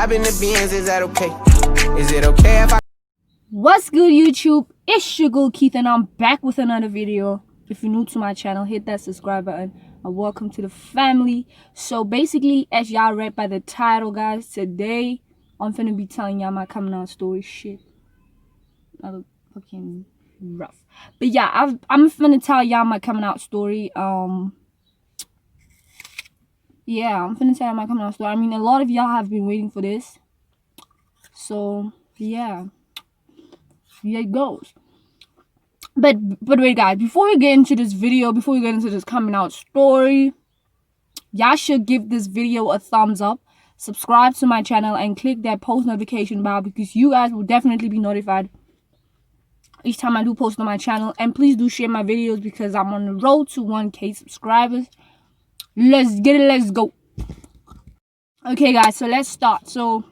hop in the Benz, is that okay? Is it okay if I... What's good, YouTube? It's your girl Keith and I'm back with another video. If you're new to my channel, hit that subscribe button and welcome to the family. So basically, as y'all read by the title, guys, today I'm finna be telling y'all my coming out story. Shit, another fucking rough. But yeah, I'm finna tell y'all my coming out story. Yeah, I'm finna tell y'all my coming out story. I mean, a lot of y'all have been waiting for this. So yeah, here it goes. But wait, guys, before we get into this video, before we get into this coming out story, y'all should give this video a thumbs up, subscribe to my channel, and click that post notification bell because you guys will definitely be notified each time I do post on my channel. And please do share my videos because I'm on the road to 1K subscribers. Let's get it, let's go. Okay, guys, so let's start. So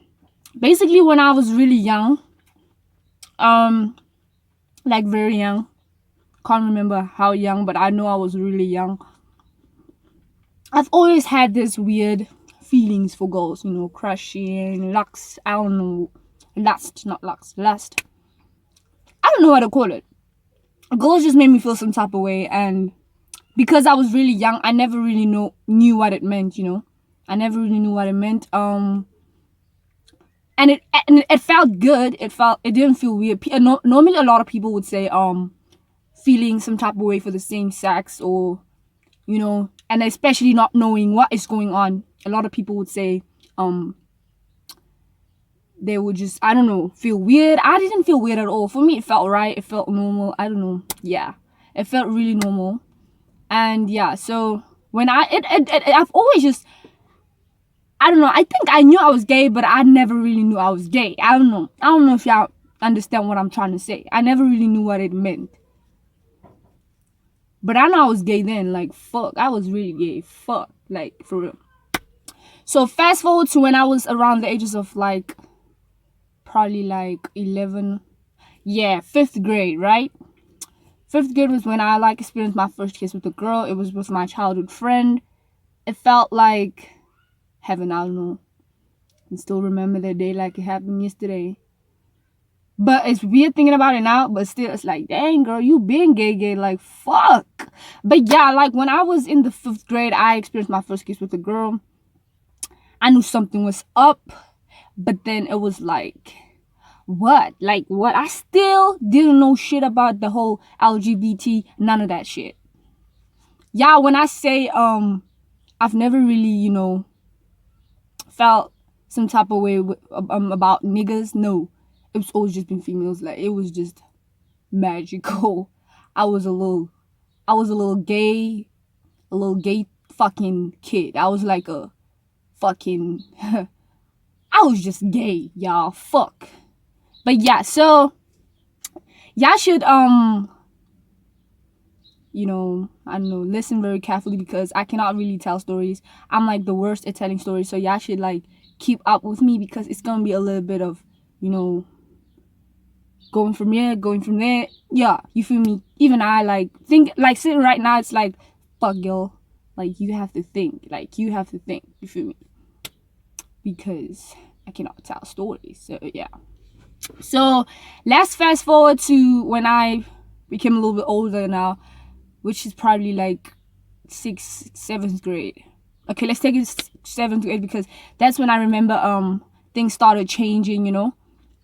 basically, when I was really young, like very young, can't remember how young, but I know I was really young. I've always had this weird feelings for girls, you know, crushing, lust, I don't know, lust, not lust, lust. I don't know what to call it. Girls just made me feel some type of way, and because I was really young, I never really knew what it meant, you know. I never really knew what it meant. And it felt good. It didn't feel weird. Normally, a lot of people would say feeling some type of way for the same sex, or you know, and especially not knowing what is going on. A lot of people would say they would just, I don't know, feel weird. I didn't feel weird at all. For me, it felt right. It felt normal. I don't know. Yeah, it felt really normal. And yeah, so when I've always just, I don't know, I think I knew I was gay, but I never really knew I was gay. I don't know if y'all understand what I'm trying to say. I never really knew what it meant. But I know I was gay then. Like, fuck, I was really gay. Fuck, like, for real. So fast forward to when I was around the ages of like, probably like 11. Yeah, 5th grade, right? 5th grade was when I like experienced my first kiss with a girl. It was with my childhood friend. It felt like heaven, I don't know. I can still remember that day like it happened yesterday. But it's weird thinking about it now, but still it's like, dang girl, you been gay, like fuck. But yeah, like when I was in the 5th grade, I experienced my first kiss with a girl. I knew something was up, but then it was like, what? Like what? I still didn't know shit about the whole LGBT, none of that shit. Yeah, when I say I've never really, you know, felt some type of way about niggas, no. It's always just been females. Like it was just magical. I was a little gay fucking kid. I was like a fucking I was just gay, y'all. Fuck. But yeah, so y'all should you know, I don't know, listen very carefully because I cannot really tell stories. I'm like the worst at telling stories, so y'all should like keep up with me because it's gonna be a little bit of, you know, going from here, going from there. Yeah, you feel me? Even I like think like sitting right now, it's like fuck girl. Like you have to think. Like you have to think. You feel me? Because I cannot tell stories. So yeah. So let's fast forward to when I became a little bit older now, which is probably like 6th, 7th grade. Okay, let's take it 7th grade because that's when I remember things started changing, you know.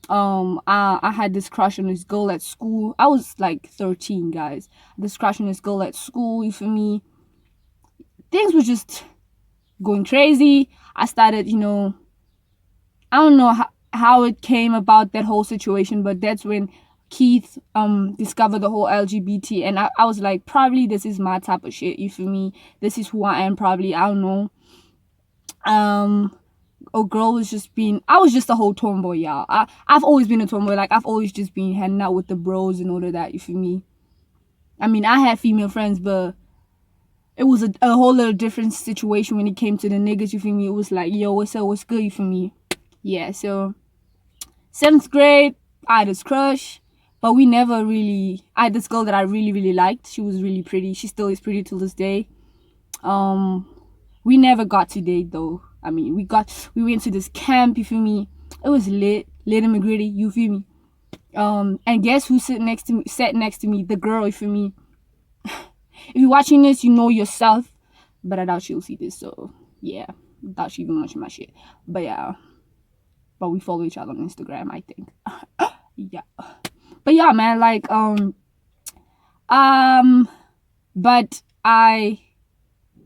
I had this crush on this girl at school. I was like 13, guys. This crush on this girl at school, you feel me? Things were just going crazy. I started, you know, I don't know how it came about, that whole situation, but that's when Keith discovered the whole LGBT, and I was like, probably this is my type of shit, you feel me? This is who I am, probably, I don't know. A girl was just being, I was just a whole tomboy, y'all. I've always been a tomboy. Like I've always just been hanging out with the bros and all of that, you feel me? I mean, I had female friends, but it was a whole little different situation when it came to the niggas, you feel me? It was like, yo, what's up, what's good, you feel me? Yeah, so 7th grade, I had this crush, but we never really, I had this girl that I really liked. She was really pretty. She still is pretty till this day. We never got to date though. I mean, we went to this camp, you feel me? It was lit and gritty, you feel me? And guess who sat next to me? The girl, you feel me? If you're watching this, you know yourself, but I doubt she'll see this, so yeah, I doubt she even watching my shit. But yeah, but we follow each other on Instagram, I think. Yeah, but yeah, man, like but I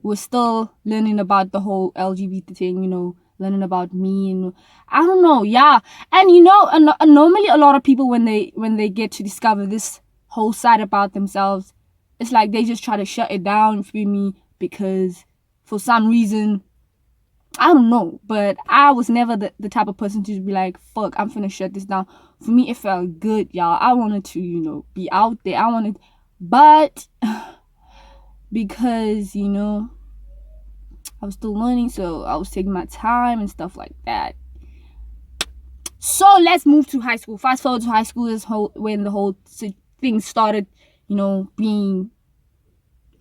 was still learning about the whole LGBT thing, you know, learning about me, and I don't know, yeah. And you know, normally a lot of people when they get to discover this whole side about themselves, it's like they just try to shut it down for me, because for some reason, I don't know, but I was never the type of person to be like, fuck, I'm finna shut this down. For me, it felt good, y'all. I wanted to, you know, be out there. But because, you know, I was still learning, so I was taking my time and stuff like that. So let's move to high school. Fast forward to high school is when the whole thing started, you know, being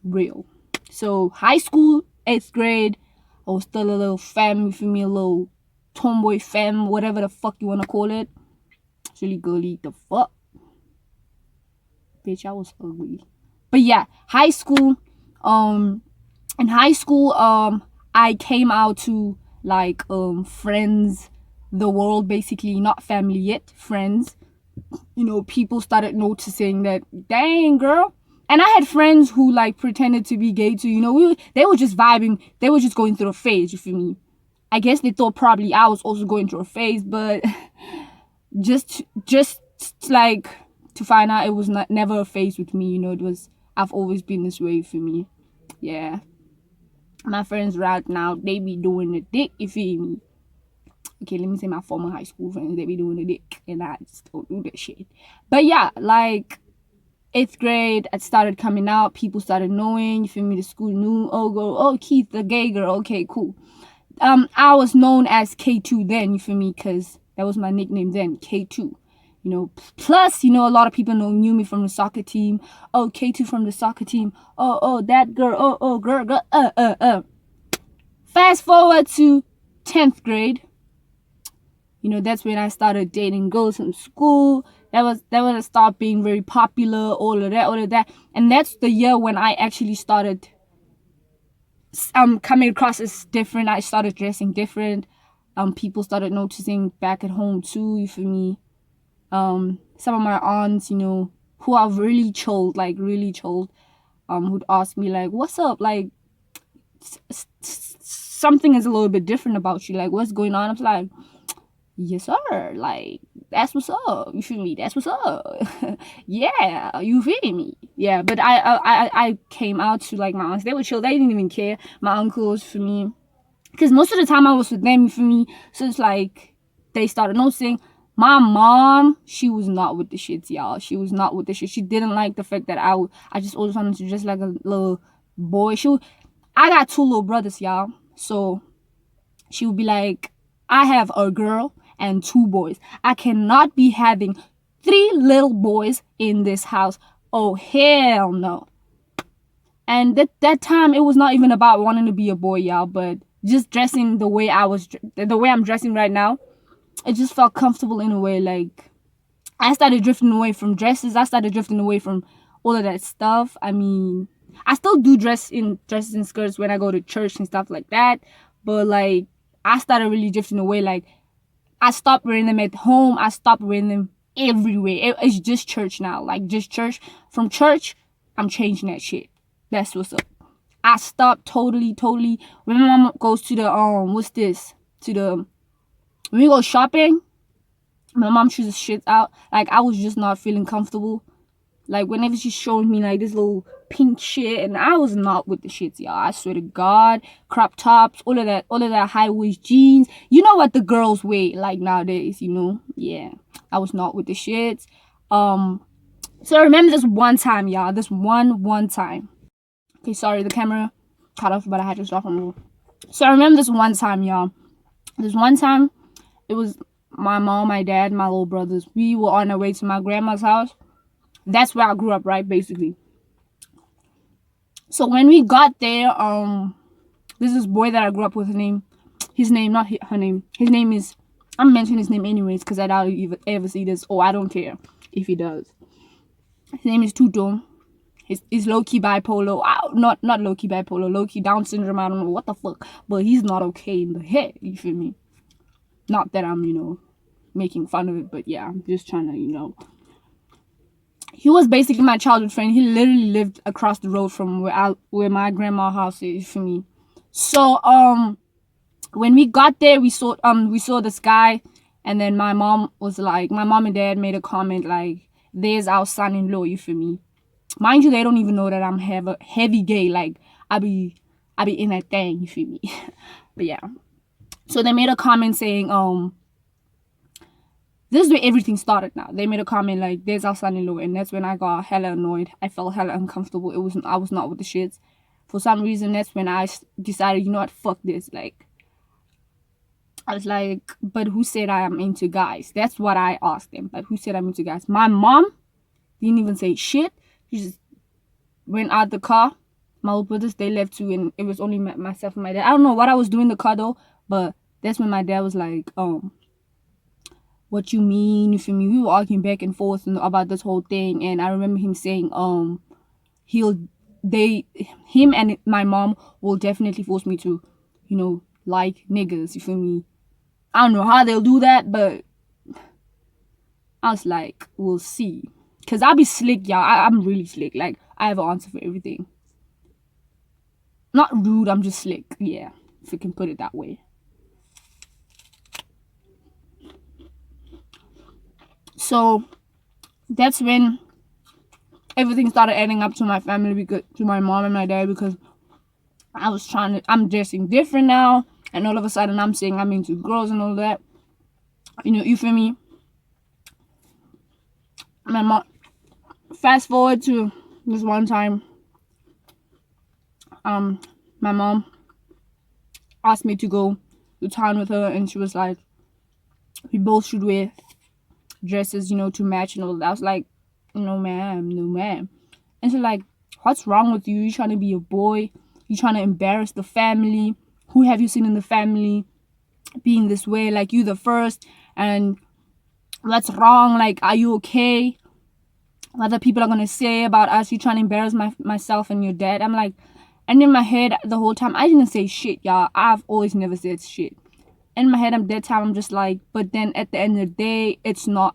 real. So high school, 8th grade, I was still a little femme, for me, a little tomboy femme, whatever the fuck you wanna call it. It's really girly, the fuck. Bitch, I was ugly. But yeah, high school, in high school, I came out to like friends, the world, basically, not family yet, friends. You know, people started noticing that, dang girl. And I had friends who like pretended to be gay too, you know, they were just vibing, they were just going through a phase, you feel me? I guess they thought probably I was also going through a phase, but just like to find out it was never a phase with me, you know, I've always been this way for me. Yeah. My friends right now, they be doing the dick, you feel me? Okay, let me say my former high school friends, they be doing the dick, and I just don't do that shit. But yeah, like 8th grade, it started coming out, people started knowing, you feel me? The school knew, oh Keith, the gay girl, okay, cool. I was known as K2 then, you feel me? Because that was my nickname then, K2. You know, plus, you know, a lot of people knew me from the soccer team. Oh, K2 from the soccer team. Oh, that girl. Oh, girl. Fast forward to 10th grade. You know, that's when I started dating girls from school. That was when I started being very popular, all of that. And that's the year when I actually started coming across as different. I started dressing different. People started noticing back at home too, you feel me? Some of my aunts, you know, who are really chilled, would ask me like, what's up? Like, something is a little bit different about you. Like, what's going on? I'm like, yes sir, like, that's what's up, you feel me? That's what's up. Yeah, you feel me? Yeah, but I came out to like my aunts. They were chill, they didn't even care. My uncles, for me, because most of the time I was with them, for me. So it's like they started noticing. My mom, she was not with the shits, y'all. She was not with the shit. She didn't like the fact that I just always wanted to dress like a little boy. I got 2 little brothers, y'all. So she would be like, I have a girl and 2 boys. I cannot be having 3 little boys in this house. Oh, hell no. And that time, it was not even about wanting to be a boy, y'all, but just dressing the way I'm dressing right now. It just felt comfortable in a way. Like, I started drifting away from dresses. I started drifting away from all of that stuff. I mean, I still do dresses and skirts when I go to church and stuff like that. But like, I started really drifting away. Like, I stopped wearing them at home. I stopped wearing them everywhere. It's just church now. Like, just church. From church, I'm changing that shit. That's what's up. I stopped totally. When my mom goes to the, when we go shopping, my mom chooses shit out. Like, I was just not feeling comfortable. Like, whenever she showed me like this little pink shit, and I was not with the shits, y'all. I swear to God, crop tops, all of that high waist jeans. You know what the girls wear like nowadays, you know? Yeah, I was not with the shits. So I remember this one time, y'all. This one time. Okay, sorry, the camera cut off, but I had to stop and move. So I remember this one time, y'all. This one time, it was my mom, my dad, my little brothers. We were on our way to my grandma's house. That's where I grew up, right, basically. So when we got there, there's this boy that I grew up with named his name, not her name. His name is, I'm mentioning his name anyways because I doubt he ever see this. Oh, I don't care if he does. His name is Tutum. He's low-key bipolar. Not low-key bipolar, low-key Down syndrome. I don't know what the fuck. But he's not okay in the head. You feel me? Not that I'm, making fun of it. But yeah, I'm just trying to, He was basically my childhood friend. He literally lived across the road from where my grandma's house is. You feel me? So, when we got there, we saw this guy. And then my mom and dad made a comment like, there's our son-in-law. You feel me? Mind you, they don't even know that I'm heavy gay. Like, I be in that thing, you feel me? But yeah. So they made a comment saying, this is where everything started now. They made a comment like, there's our son-in-law, and that's when I got hella annoyed. I felt hella uncomfortable. I was not with the shits. For some reason, that's when I decided, you know what, fuck this. Like, I was like, but who said I am into guys? That's what I asked them. But who said I'm into guys? My mom didn't even say shit. She just went out the car. My little brothers, they left too, and it was only myself and my dad. I don't know what I was doing in the car though, but that's when my dad was like, what you mean? You feel me? We were arguing back and forth about this whole thing, and I remember him saying, him and my mom will definitely force me to, like niggas. You feel me? I don't know how they'll do that, but I was like, we'll see. Cause I'll be slick, y'all. I'm really slick. Like, I have an answer for everything. Not rude, I'm just slick. Yeah, if you can put it that way. So that's when everything started adding up to my family, to my mom and my dad, because I'm dressing different now, and all of a sudden I'm saying I'm into girls and all that. You feel me? My mom. Fast forward to this one time, my mom asked me to go to town with her, and she was like, we both should wear dresses, to match and all that. I was like, no ma'am. And she's like, what's wrong with you? You trying to be a boy? You trying to embarrass the family? Who have you seen in the family being this way? Like, you the first, and what's wrong? Like, are you okay? What other people are gonna say about us? You trying to embarrass myself and your dad? I'm like, and in my head the whole time, I didn't say shit, y'all. I've always never said shit. In my head, I'm just like, but then at the end of the day, it's not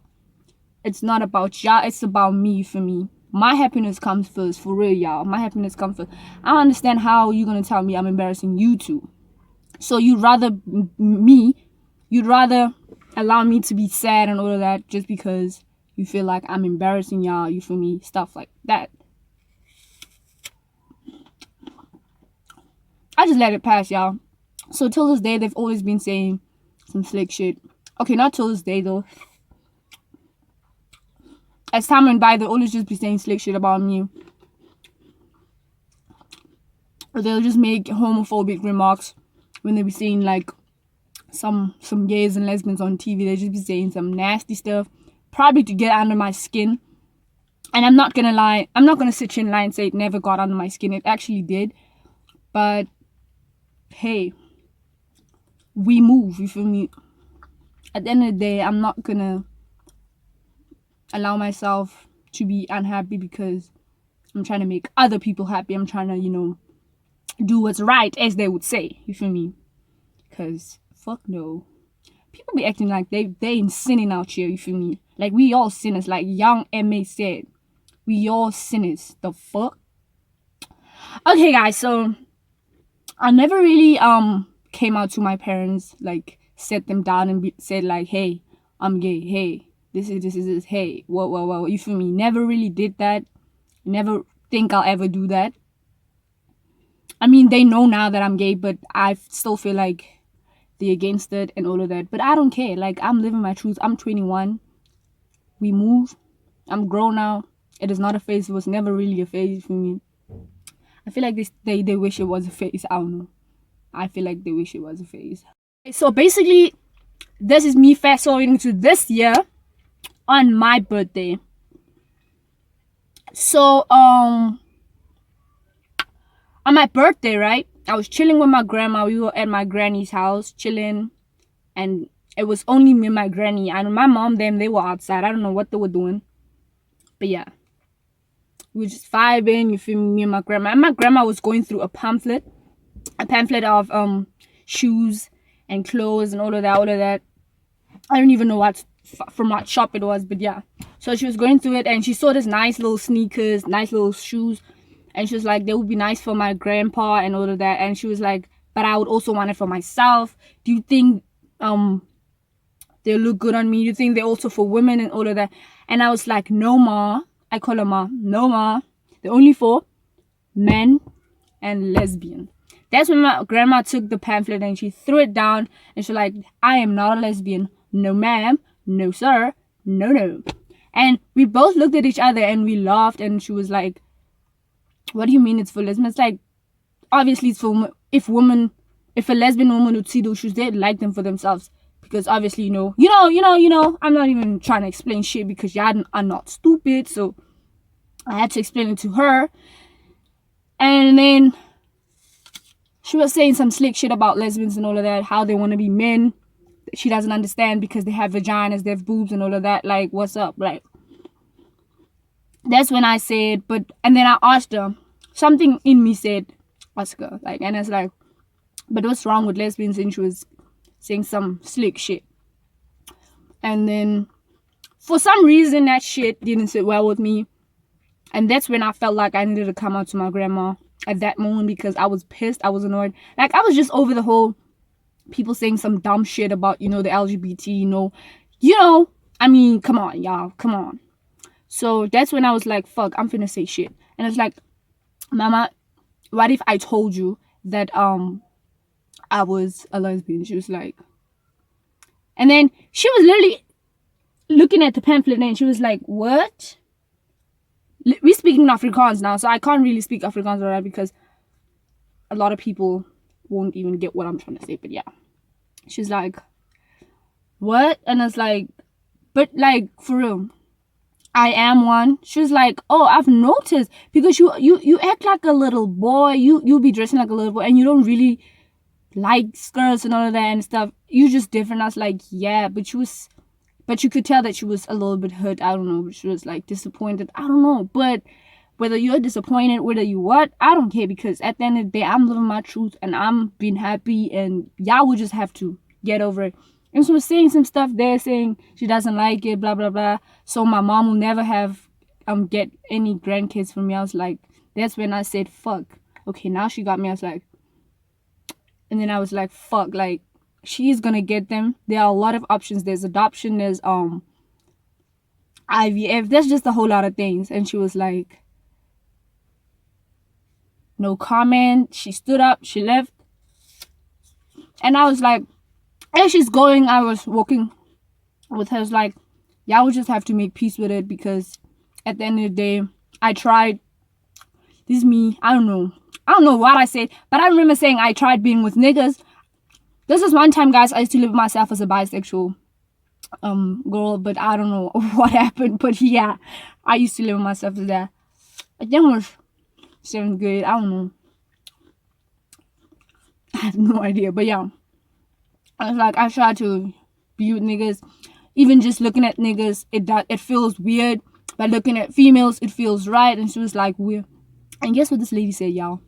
about y'all, it's about me. For me, my happiness comes first, for real, y'all. My happiness comes first. I don't understand how you're gonna tell me I'm embarrassing you too. So you'd rather allow me to be sad and all of that just because you feel like I'm embarrassing y'all, you feel me? Stuff like that. I just let it pass, y'all. So till this day, they've always been saying some slick shit. Okay, not till this day though. As time went by, they'll always just be saying slick shit about me. Or they'll just make homophobic remarks when they be seeing like some gays and lesbians on TV. They just be saying some nasty stuff, probably to get under my skin. And I'm not gonna lie, I'm not gonna sit here and lie and say it never got under my skin. It actually did. But hey, we move, you feel me? At the end of the day, I'm not gonna allow myself to be unhappy because I'm trying to make other people happy. I'm trying to, do what's right, as they would say, you feel me? Because fuck no. People be acting like they ain't sinning out here, you feel me? Like, we all sinners, like young M.A. said. We all sinners. The fuck? Okay, guys, so I never really came out to my parents, like sat them down and said like, hey, I'm gay. Hey, this is hey, whoa, you feel me? Never really did that. Never think I'll ever do that. I mean, they know now that I'm gay, but I still feel like they're against it and all of that. But I don't care. Like, I'm living my truth. I'm 21. We move. I'm grown now. It is not a phase. It was never really a phase for me. I feel like they wish it was a phase. I don't know. I feel like they wish it was a phase. So basically, this is me fast forwarding to this year on my birthday. So on my birthday, right? I was chilling with my grandma. We were at my granny's house chilling, and it was only me and my granny. And my mom, they were outside. I don't know what they were doing, but yeah, we were just vibing. You feel me? Me and my grandma. And my grandma was going through a pamphlet of shoes and clothes and all of that. I don't even know from what shop it was, but yeah. So she was going through it, and she saw this nice little sneakers, nice little shoes, and she was like, they would be nice for my grandpa and all of that. And she was like, but I would also want it for myself. Do you think they look good on me? Do you think they're also for women and all of that? And I was like, no ma. I call her ma. No ma. They're only for men and lesbian. That's when my grandma took the pamphlet and she threw it down, and she's like, I am not a lesbian. No ma'am. No sir. No. And we both looked at each other and we laughed, and she was like, what do you mean it's for lesbian? It's like, obviously it's for if a lesbian woman would see those shoes, they'd like them for themselves. Because obviously, you know, I'm not even trying to explain shit because y'all are not stupid. So I had to explain it to her. And then she was saying some slick shit about lesbians and all of that, how they want to be men. She doesn't understand because they have vaginas, they have boobs and all of that. Like, what's up? Like, that's when I said, and then I asked her, something in me said, Oscar, like, and it's like, but what's wrong with lesbians? And she was saying some slick shit. And then for some reason that shit didn't sit well with me. And that's when I felt like I needed to come out to my grandma at that moment, because I was pissed, I was annoyed. Like, I was just over the whole people saying some dumb shit about, the LGBT, I mean, come on, y'all, come on. So that's when I was like, fuck, I'm finna say shit. And it's like, Mama, what if I told you that I was a lesbian? She was like, and then she was literally looking at the pamphlet and she was like, what? We're speaking Afrikaans now, so I can't really speak Afrikaans right, because a lot of people won't even get what I'm trying to say. But yeah, she's like, what? And it's like, but like, for real, I am one. She was like, oh, I've noticed, because you act like a little boy, you be dressing like a little boy, and you don't really like skirts and all of that and stuff. You just different. I was like, yeah, but you could tell that she was a little bit hurt. I don't know. She was like disappointed. I don't know. But whether you're disappointed, whether you what, I don't care, because at the end of the day, I'm living my truth and I'm being happy, and y'all would just have to get over it. And she was saying some stuff there, saying she doesn't like it, blah, blah, blah. So my mom will never get any grandkids from me. I was like, that's when I said, fuck. Okay, now she got me. I was like, and then I was like, fuck, like, she is gonna get them. There are a lot of options. There's adoption, there's IVF, there's just a whole lot of things. And she was like, no comment. She stood up, she left. And I was like, as she's going, I was walking with her. I was like, y'all would just have to make peace with it, because at the end of the day, I tried. This is me. I don't know what I said, but I remember saying I tried being with niggas. This is one time, guys, I used to live myself as a bisexual girl, but I don't know what happened. But yeah, I used to live myself as that. I think it was 7th grade. I don't know. I have no idea. But yeah, I was like, I tried to be with niggas. Even just looking at niggas, it feels weird. But looking at females, it feels right. And she was like, weird. And guess what this lady said, y'all?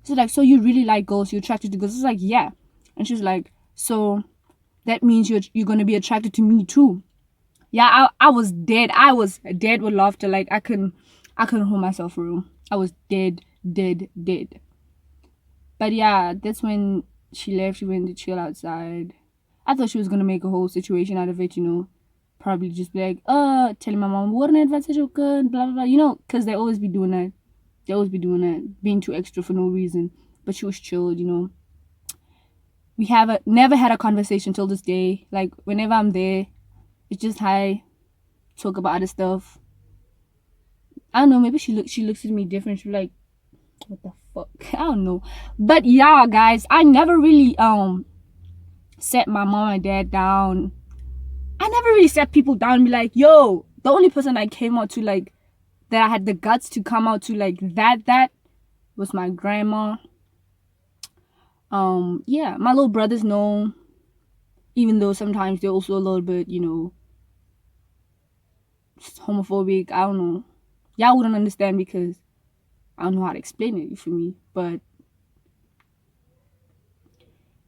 She's like, so you really like girls? You're attracted to girls? I was like, yeah. And she was like, so that means you're gonna be attracted to me too. Yeah, I was dead. I was dead with laughter. Like, I couldn't hold myself for real. I was dead. But yeah, that's when she left. She went to chill outside. I thought she was gonna make a whole situation out of it, probably just be like, telling my mom, what an advantage of good, blah blah blah, because they always be doing that. Being too extra for no reason. But she was chilled, We never had a conversation till this day. Like, whenever I'm there, it's just hi, talk about other stuff. I don't know, maybe she looks at me different. She's like, what the fuck? I don't know. But yeah, guys, I never really set my mom and dad down. I never really set people down and be like, yo, the only person I came out to, like, that I had the guts to come out to, like, that was my grandma. Yeah, my little brothers know, even though sometimes they're also a little bit, you know, homophobic. I don't know. Y'all wouldn't understand because I don't know how to explain it, you feel me? But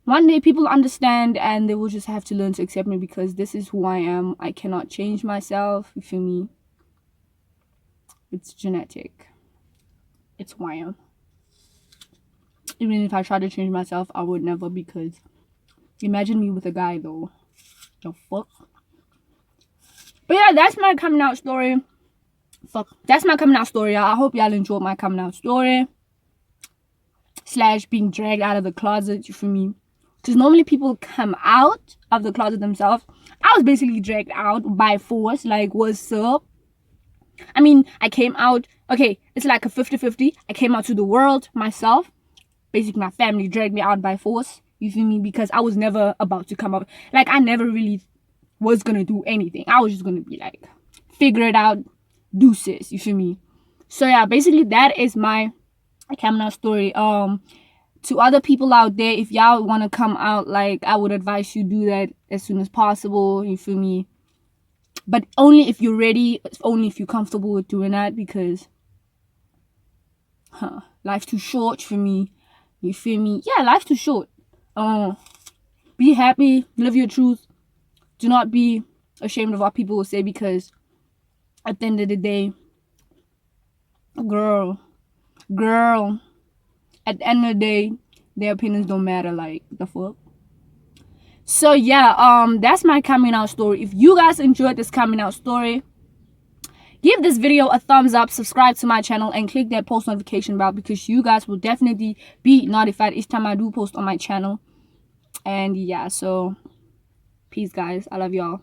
one day people understand and they will just have to learn to accept me because this is who I am. I cannot change myself, you feel me? It's genetic. It's who I am. Even if I try to change myself, I would never, because imagine me with a guy though. The fuck? But yeah, that's my coming out story. That's my coming out story, y'all. I hope y'all enjoyed my coming out story. / being dragged out of the closet, you feel me? Because normally people come out of the closet themselves. I was basically dragged out by force. Like, what's up? I mean, I came out. Okay, it's like a 50-50. I came out to the world myself. Basically, my family dragged me out by force. You feel me? Because I was never about to come out. Like, I never really was going to do anything. I was just going to be like, figure it out. Deuces. You feel me? So, yeah, basically, that is my coming out story. To other people out there, if y'all want to come out, like, I would advise you do that as soon as possible, you feel me? But only if you're ready, only if you're comfortable with doing that, because life's too short for me, you feel me? Yeah, life's too short. Be happy, live your truth. Do not be ashamed of what people will say, because at the end of the day, girl, at the end of the day, their opinions don't matter. Like, the fuck? So yeah, that's my coming out story. If you guys enjoyed this coming out story, give this video a thumbs up, subscribe to my channel, and click that post notification bell, because you guys will definitely be notified each time I do post on my channel. And yeah, so peace guys, I love y'all.